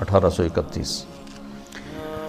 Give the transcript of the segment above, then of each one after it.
1831।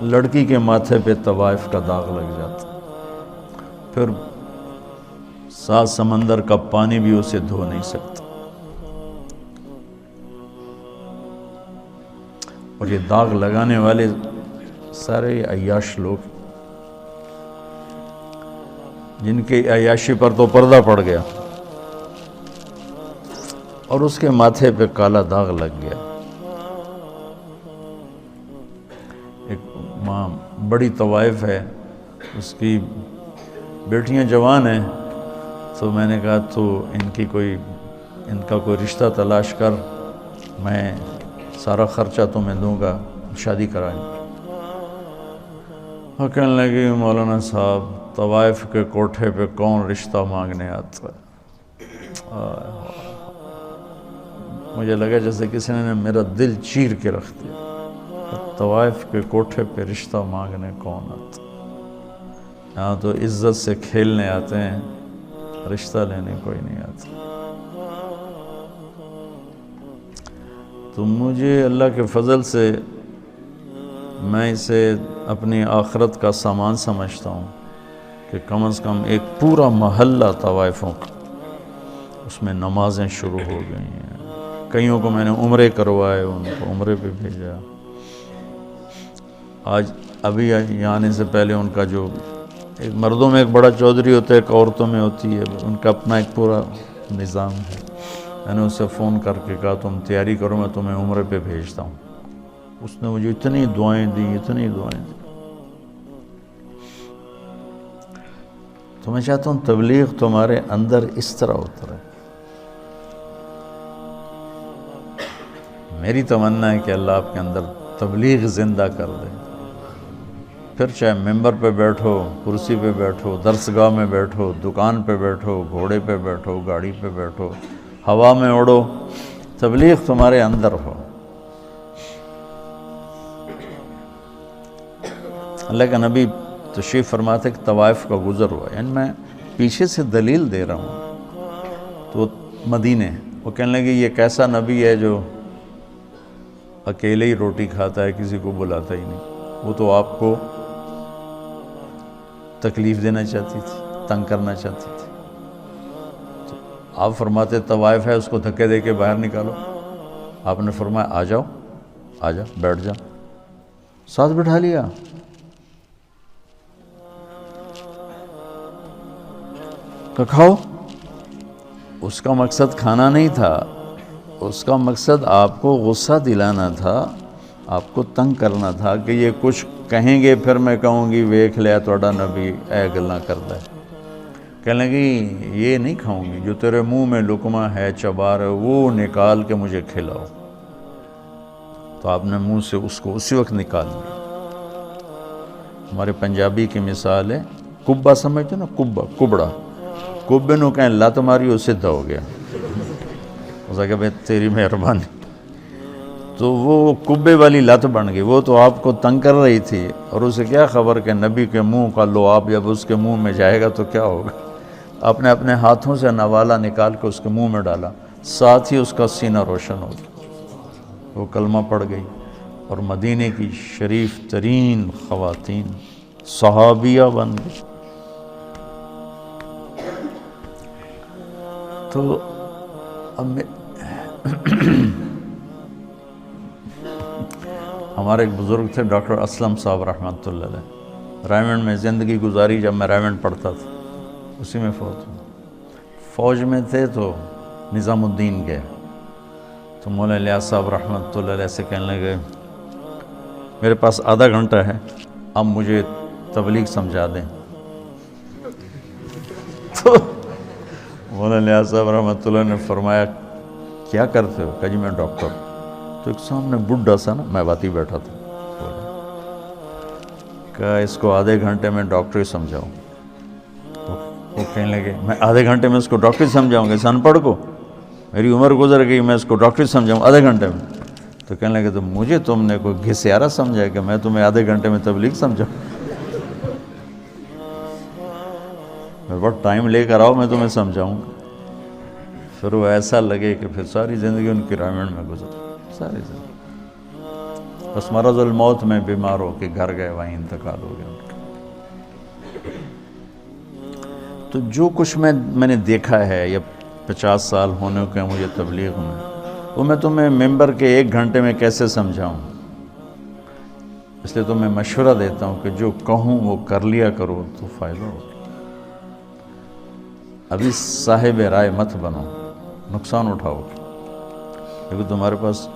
لڑکی کے ماتھے پہ طوائف کا داغ لگ جاتا، پھر 7 سمندر کا پانی بھی اسے دھو نہیں سکتا۔ اور یہ داغ لگانے والے سارے عیاش لوگ، جن کی عیاشی پر تو پردہ پڑ گیا اور اس کے ماتھے پہ کالا داغ لگ گیا۔ ایک ماں بڑی طوائف ہے، اس کی بیٹیاں جوان ہیں، تو میں نے کہا تو ان کا کوئی رشتہ تلاش کر، میں سارا خرچہ تمہیں دوں گا، شادی کرائیں۔ اور کہنے لگی مولانا صاحب طوائف کے کوٹھے پہ کون رشتہ مانگنے آتا ہے؟ مجھے لگا جیسے کسی نے میرا دل چیر کے رکھ دیا۔ طوائف کے کوٹھے پہ رشتہ مانگنے کون آتا؟ یہاں تو عزت سے کھیلنے آتے ہیں، رشتہ لینے کوئی نہیں آتا۔ تو مجھے اللہ کے فضل سے میں اسے اپنی آخرت کا سامان سمجھتا ہوں کہ کم از کم ایک پورا محلہ طوائفوں کا، اس میں نمازیں شروع ہو گئی ہیں، کئیوں کو میں نے عمرے کروائے، ان کو عمرے پہ بھیجا۔ آج ابھی یہاں آنے سے پہلے ان کا جو ایک مردوں میں ایک بڑا چودھری ہوتا ہے، ایک عورتوں میں ہوتی ہے، ان کا اپنا ایک پورا نظام ہے۔ میں نے اسے فون کر کے کہا تم تیاری کرو، میں تمہیں عمرے پہ بھیجتا ہوں۔ اس نے مجھے اتنی دعائیں دی، اتنی دعائیں دی۔ تو میں چاہتا ہوں تبلیغ تمہارے اندر اس طرح اترے۔ میری تمنا ہے کہ اللہ آپ کے اندر تبلیغ زندہ کر دے، پھر چاہے ممبر پہ بیٹھو، کرسی پہ بیٹھو، درسگاہ میں بیٹھو، دکان پہ بیٹھو، گھوڑے پہ بیٹھو، گاڑی پہ بیٹھو، ہوا میں اڑو، تبلیغ تمہارے اندر ہو۔ اللہ کا نبی تشریف فرماتے کہ طوائف کا گزر ہوا، یعنی میں پیچھے سے دلیل دے رہا ہوں، تو مدینے وہ کہنے لگے یہ کیسا نبی ہے جو اکیلے ہی روٹی کھاتا ہے، کسی کو بلاتا ہی نہیں؟ وہ تو آپ کو تکلیف دینا چاہتی تھی، تنگ کرنا چاہتی تھی۔ تو آپ فرماتے طوائف ہے، اس کو دھکے دے کے باہر نکالو۔ آپ نے فرمایا آ جاؤ، آ جا، بیٹھ جا، ساتھ بٹھا لیا۔ کہ کھاؤ۔ اس کا مقصد کھانا نہیں تھا، اس کا مقصد آپ کو غصہ دلانا تھا، آپ کو تنگ کرنا تھا کہ یہ کچھ کہیں گے پھر میں کہوں گی ویکھ لیا توڑا نبی اے گلاں کردا ہے۔ کہنے لگی یہ نہیں کھاؤں گی، جو تیرے منہ میں لقمہ ہے، چبار ہے، وہ نکال کے مجھے کھلاؤ۔ تو آپ نے منہ سے اس کو اسی وقت نکال دیا۔ ہمارے پنجابی کی مثال ہے، کبا سمجھتے نا، کبا، کبڑا، کبے نو کہیں لت ماری، وہ سدھا ہو گیا۔ اس نے کہا بھائی تیری مہربانی۔ تو وہ کبے والی لت بن گئی، وہ تو آپ کو تنگ کر رہی تھی، اور اسے کیا خبر کہ نبی کے منہ کا لعاب جب اس کے منہ میں جائے گا تو کیا ہوگا۔ آپ نے اپنے ہاتھوں سے نوالا نکال کے اس کے منہ میں ڈالا، ساتھ ہی اس کا سینہ روشن ہو گیا، وہ کلمہ پڑھ گئی، اور مدینے کی شریف ترین خواتین صحابیہ بن گئی۔ تو اب ہمارے ایک بزرگ تھے ڈاکٹر اسلم صاحب رحمۃ اللہ علیہ، رائمنڈ میں زندگی گزاری، جب میں رائمنڈ پڑھتا تھا اسی میں فوت ہوں۔ فوج میں تھے تو نظام الدین گئے، تو مولانا الیاس صاحب رحمۃ اللہ علیہ سے کہنے لگے میرے پاس آدھا گھنٹہ ہے، اب مجھے تبلیغ سمجھا دیں۔ تو مولانا الیاس صاحب رحمۃ اللہ نے فرمایا کیا کرتے ہو؟ کہا جی میں ڈاکٹر۔ تو ایک سامنے بڈھا سا نا میں باتی بیٹھا تھا، کہا اس کو آدھے گھنٹے میں ڈاکٹری سمجھاؤں۔ وہ کہنے لگے میں آدھے گھنٹے میں اس کو ڈاکٹری سمجھاؤں گا، اس ان پڑھ کو میری عمر گزر گئی، میں اس کو ڈاکٹری سمجھاؤں آدھے گھنٹے میں؟ تو کہنے لگے تو مجھے تم نے کوئی گھسیارا سمجھا کہ میں تمہیں آدھے گھنٹے میں تبلیغ سمجھاؤں؟ میرے پاس ٹائم لے کر آؤ، میں تمہیں سمجھاؤں گا۔ پھر وہ ایسا لگے کہ پھر ساری زندگی ان کی رائمنڈ میں گزر، ساری زندگی۔ بس مرض الموت میں بیمار ہو کے گھر گئے، وہیں انتقال ہو گیا ان کا۔ تو جو کچھ میں نے دیکھا ہے، یا 50 سال ہونے کے مجھے تبلیغ میں، وہ میں تمہیں ممبر کے 1 گھنٹے میں کیسے سمجھاؤں؟ اس لیے تو میں مشورہ دیتا ہوں کہ جو کہوں وہ کر لیا کرو تو فائدہ ہو۔ ابھی صاحب رائے مت بنو، نقصان اٹھاؤ گے، کیونکہ تمہارے پاس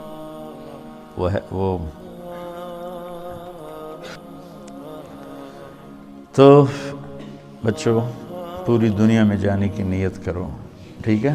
وہ تو بچوں پوری دنیا میں جانے کی نیت کرو، ٹھیک ہے؟